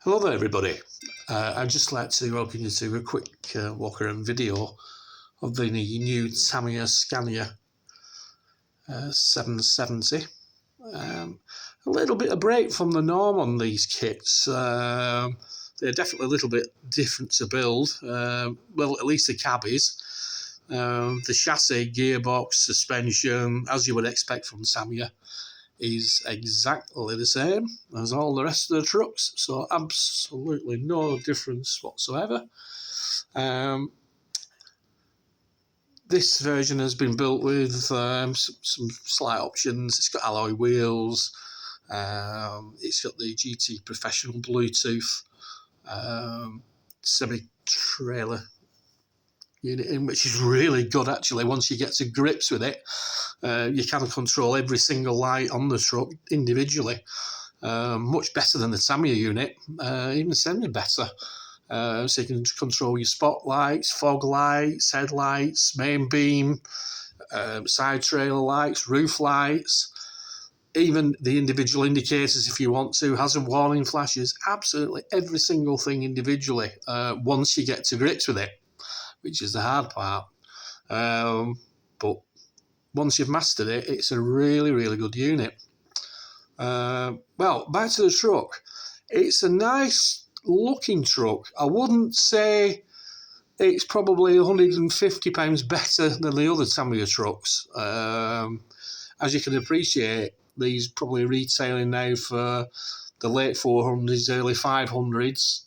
Hello there everybody. I'd just like to welcome you to a quick walk around video of the new Tamiya Scania 770. A little bit of break from the norm on these kits. They're definitely a little bit different to build. Well, at least the cab is. The chassis, gearbox, suspension, as you would expect from Tamiya, is exactly the same as all the rest of the trucks, so absolutely no difference whatsoever. This version has been built with some slight options. It's got alloy wheels, it's got the GT Professional Bluetooth semi-trailer unit in, which is really good actually. Once you get to grips with it, you can control every single light on the truck individually, much better than the Tamiya unit, even semi better. So you can control your spotlights, fog lights, headlights, main beam, side trailer lights, roof lights, even the individual indicators if you want to, hazard warning flashes, absolutely every single thing individually, once you get to grips with it, which is the hard part. But once you've mastered it, it's a really, really good unit. Well, back to the truck. It's a nice looking truck. I wouldn't say it's probably £150 better than the other Tamiya trucks. As you can appreciate, these probably retailing now for the late 400s, early 500s,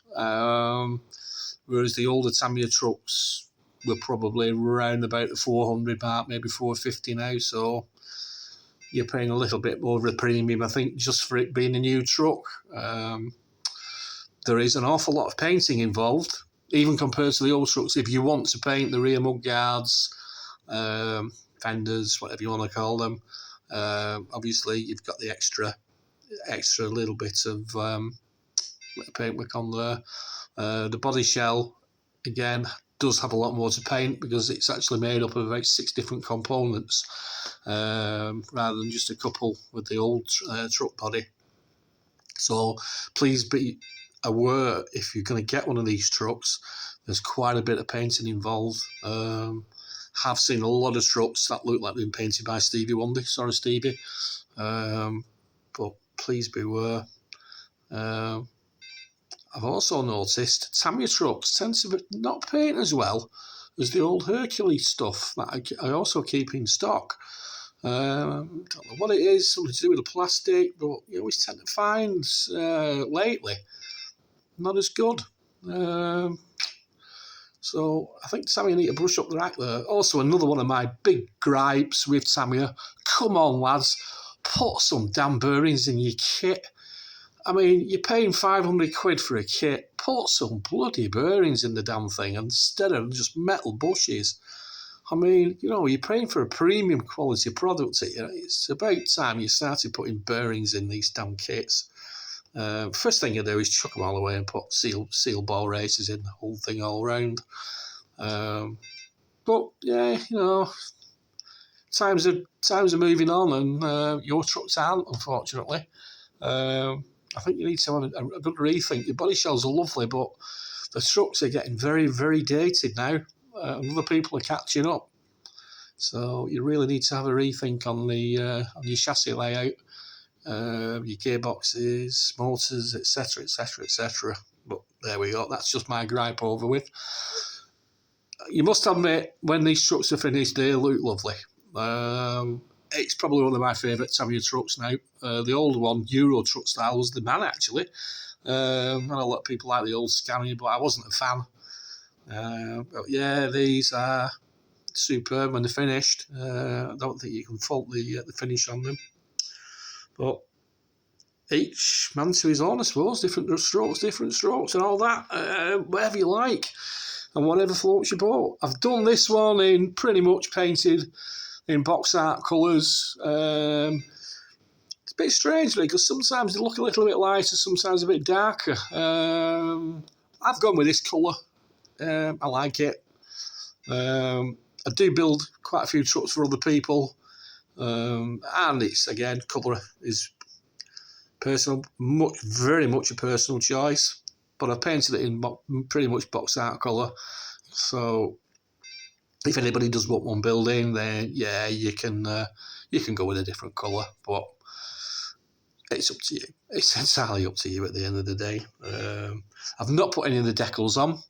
whereas the older Tamiya trucks were probably around about the 400 mark, maybe 450 now, so you're paying a little bit more of a premium, I think, just for it being a new truck. There is an awful lot of painting involved, even compared to the old trucks. If you want to paint the rear mudguards, fenders, whatever you want to call them, obviously you've got the extra little bit of paintwork on there. The body shell, again, does have a lot more to paint because it's actually made up of about 6 different components, rather than just a couple with the old truck body. So please be aware, if you're going to get one of these trucks, there's quite a bit of painting involved. Have seen a lot of trucks that look like they've been painted by Stevie Wonder. Sorry, Stevie. But please beware. I've also noticed Tamiya trucks tend to not paint as well as the old Hercules stuff that I also keep in stock. Don't know what it is, something to do with the plastic, but you always tend to find lately not as good. So I think Tamiya need to brush up their act there. Also, another one of my big gripes with Tamiya, come on lads, put some damn bearings in your kit. I mean, you're paying 500 quid for a kit, put some bloody bearings in the damn thing instead of just metal bushes. I mean, you know, you're paying for a premium quality product. It's about time you started putting bearings in these damn kits. First thing you do is chuck them all away and put seal ball races in the whole thing all round. But yeah, you know, times are moving on, and your trucks aren't, unfortunately. I think you need to have a good rethink. Your body shells are lovely, but the trucks are getting very, very dated now. Other people are catching up. So you really need to have a rethink on your chassis layout, your gearboxes, motors, etc., etc., etc. But there we go. That's just my gripe over with. You must admit, when these trucks are finished, they look lovely. It's probably one of my favourite Tamiya trucks now. The old one, Euro truck style, was the man actually. And a lot of people like the old Scania, but I wasn't a fan. But yeah, these are superb when they're finished. I don't think you can fault the finish on them. But each man to his own, I suppose. Different strokes, and all that. Whatever you like, and whatever floats your boat. I've done this one in pretty much painted in box art colours. It's a bit strange, because sometimes they look a little bit lighter, sometimes a bit darker. I've gone with this colour. I like it. I do build quite a few trucks for other people, and it's, again, colour is personal, very much a personal choice. but I painted it in pretty much box art colour. So if anybody does want one building, then yeah, you can go with a different colour, but it's up to you. It's entirely up to you at the end of the day. I've not put any of the decals on.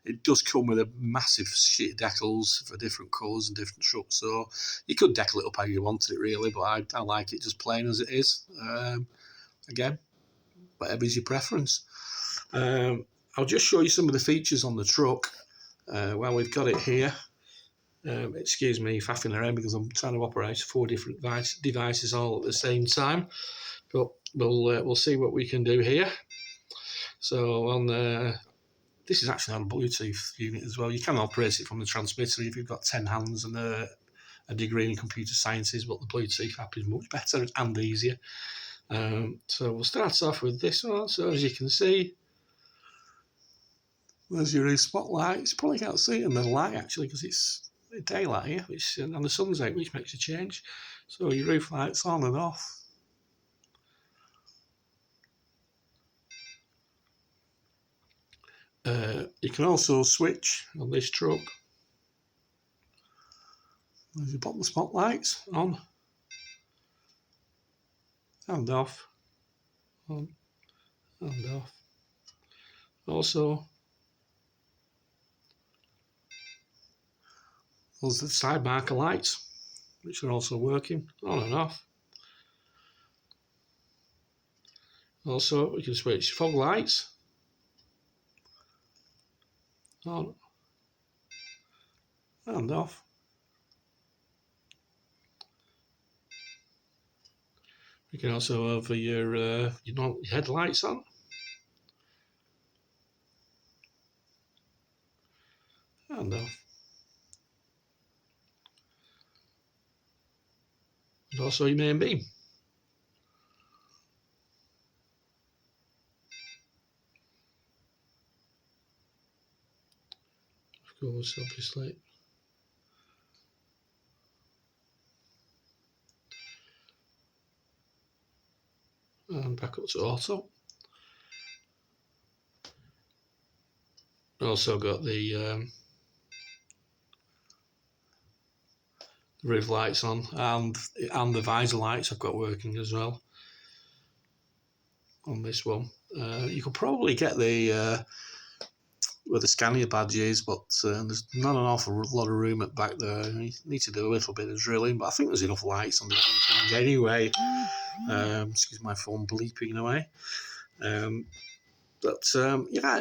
It does come with a massive sheet of decals for different colours and different trucks, so you could decal it up how you wanted it really, but I like it just plain as it is. Again, whatever's your preference. I'll just show you some of the features on the truck while we've got it here. Excuse me faffing around because I'm trying to operate 4 different devices all at the same time, but we'll see what we can do here. So on this is actually on a Bluetooth unit as well. You can operate it from the transmitter if you've got 10 hands and a degree in computer sciences, but the Bluetooth app is much better and easier. So we'll start off with this one. So as you can see, there's your spotlight. You probably can't see it in the light actually because it's daylight here, and the sun's out, which makes a change. So your roof lights on and off. You can also switch on this truck. As you put the spotlights on and off, on and off. Also, there's the side marker lights, which are also working on and off. Also, we can switch fog lights on and off. You can also have your headlights on and off. And also your main beam. Of course, obviously. And back up to auto. Also got the roof lights on, and the visor lights I've got working as well on this one. You could probably get the where the Scania badge is, but there's not an awful lot of room at back there. You need to do a little bit of drilling, but I think there's enough lights on the thing anyway. Excuse my phone bleeping away. Yeah,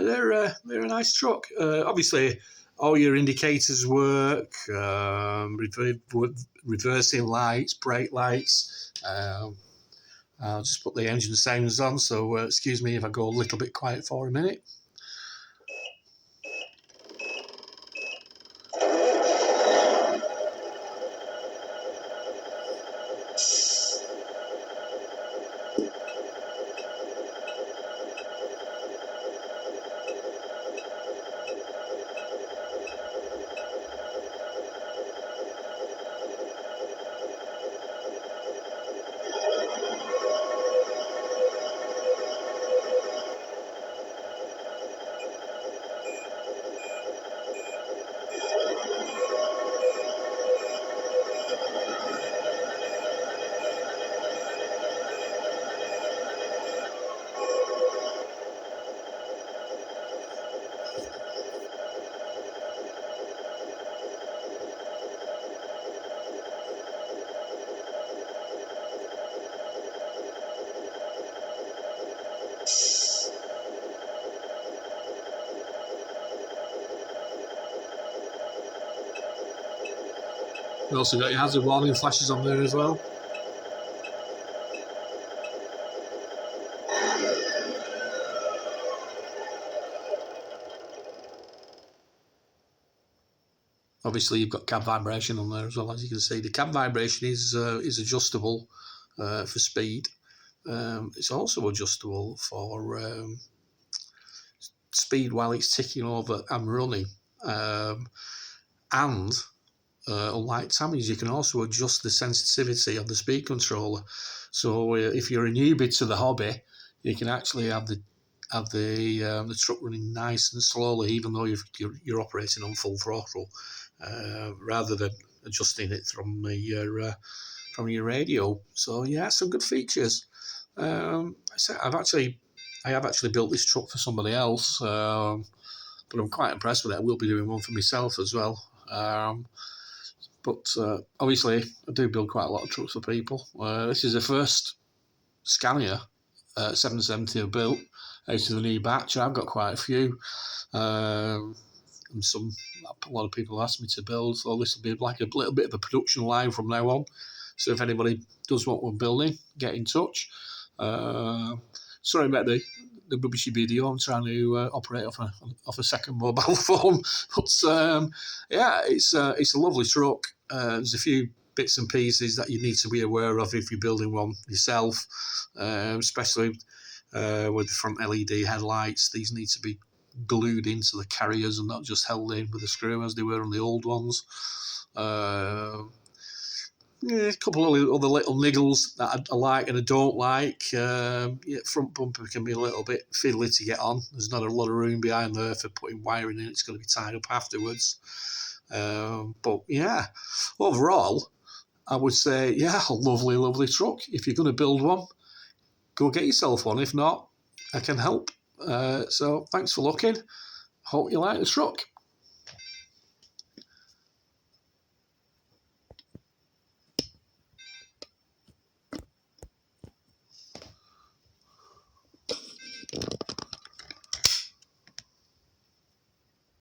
they're a nice truck. Obviously, all your indicators work, reversing lights, brake lights. I'll just put the engine sounds on, so excuse me if I go a little bit quiet for a minute. You've also got your hazard warning flashes on there as well. Obviously, you've got cab vibration on there as well, as you can see. The cab vibration is adjustable for speed. It's also adjustable for speed while it's ticking over and running. And unlike Tamiya's, you can also adjust the sensitivity of the speed controller. So if you're a newbie to the hobby, you can actually have the have the truck running nice and slowly, even though you're operating on full throttle, rather than adjusting it from your radio. So yeah, some good features. I have actually built this truck for somebody else, but I'm quite impressed with it. I will be doing one for myself as well. But obviously, I do build quite a lot of trucks for people. This is the first Scania 770 I've built out of the new batch. I've got quite a few. And a lot of people ask me to build, so this will be like a little bit of a production line from now on. So if anybody does want one building, get in touch. Sorry about the rubbishy video. I'm trying to operate off a second mobile phone, but yeah, it's a lovely truck. There's a few bits and pieces that you need to be aware of if you're building one yourself, especially with the front LED headlights. These need to be glued into the carriers and not just held in with a screw as they were on the old ones. Yeah, a couple of other little niggles that I like and I don't like. Front bumper can be a little bit fiddly to get on. There's not a lot of room behind there for putting wiring in. It's going to be tied up afterwards. But yeah, overall, I would say, yeah, lovely, lovely truck. If you're going to build one, go get yourself one. If not, I can help. So thanks for looking. Hope you like the truck.